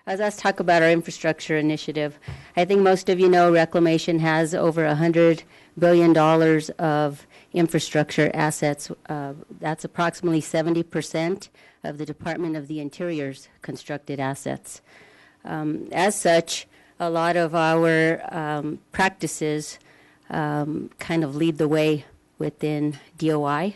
Let's talk about our infrastructure initiative. I think most of you know Reclamation has over $100 billion of infrastructure assets. That's approximately 70% of the Department of the Interior's constructed assets. As such, a lot of our practices kind of lead the way within DOI.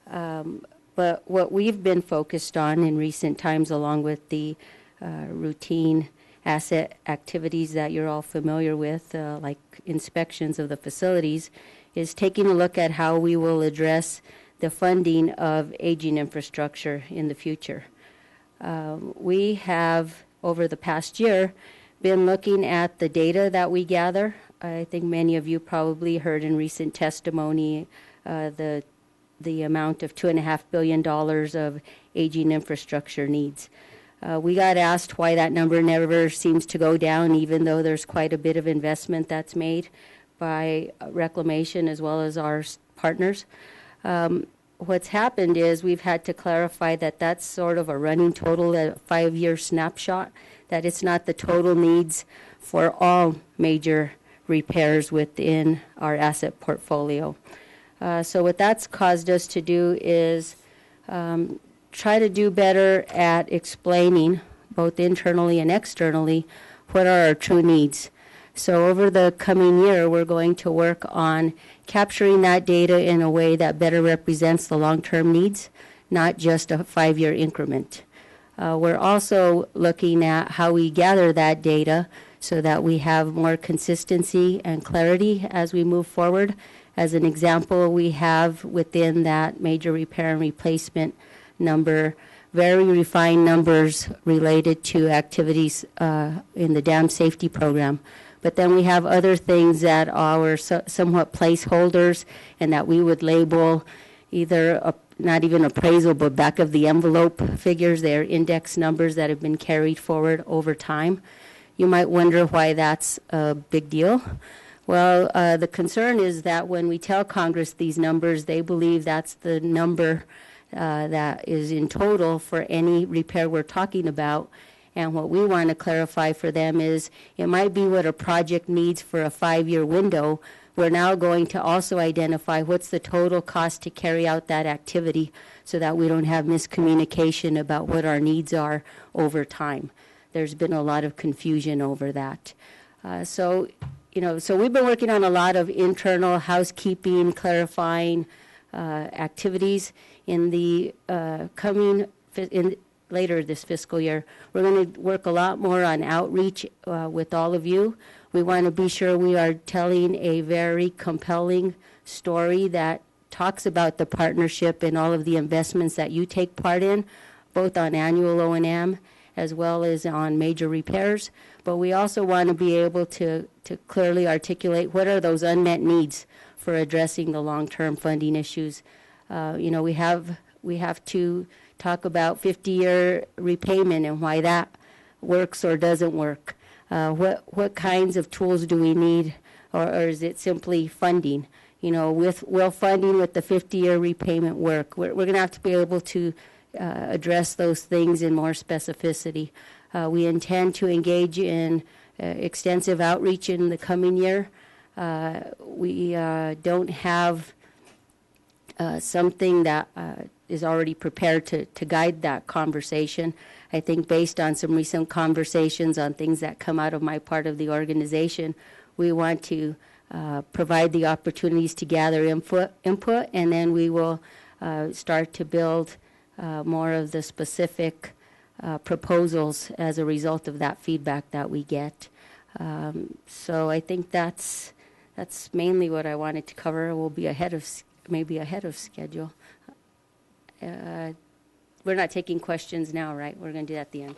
But what we've been focused on in recent times, along with the routine asset activities that you're all familiar with, like inspections of the facilities, is taking a look at how we will address the funding of aging infrastructure in the future. We have, over the past year, been looking at the data that we gather. I think many of you probably heard in recent testimony the amount of $2.5 billion of aging infrastructure needs. We got asked why that number never seems to go down, even though there's quite a bit of investment that's made by Reclamation as well as our partners. What's happened is we've had to clarify that that's sort of a running total, a 5-year snapshot, that it's not the total needs for all major repairs within our asset portfolio. So what that's caused us to do is try to do better at explaining, both internally and externally, what are our true needs. So over the coming year, we're going to work on capturing that data in a way that better represents the long-term needs, not just a 5-year increment. We're also looking at how we gather that data so that we have more consistency and clarity as we move forward. As an example, we have within that major repair and replacement number very refined numbers related to activities in the dam safety program. But then we have other things that are somewhat placeholders and that we would label either not even appraisal, but back of the envelope figures. They're index numbers that have been carried forward over time. You might wonder why that's a big deal. Well, the concern is that when we tell Congress these numbers, they believe that's the number that is in total for any repair we're talking about. And what we want to clarify for them is it might be what a project needs for a 5-year window. We're now going to also identify what's the total cost to carry out that activity so that we don't have miscommunication about what our needs are over time. There's been a lot of confusion over that. So we've been working on a lot of internal housekeeping, clarifying activities in the later this fiscal year. We're going to work a lot more on outreach with all of you. We want to be sure we are telling a very compelling story that talks about the partnership and all of the investments that you take part in, both on annual O&M as well as on major repairs. But we also want to be able to clearly articulate what are those unmet needs for addressing the long-term funding issues. We have to talk about 50-year repayment and why that works or doesn't work. What kinds of tools do we need, or is it simply funding? Will funding with the 50-year repayment work? We're going to have to be able to address those things in more specificity. We intend to engage in extensive outreach in the coming year. We don't have something that is already prepared to guide that conversation. I think based on some recent conversations on things that come out of my part of the organization, we want to provide the opportunities to gather input, and then we will start to build more of the specific proposals as a result of that feedback that we get. So I think that's mainly what I wanted to cover. We'll be maybe ahead of schedule. We're not taking questions now, right? We're going to do that at the end.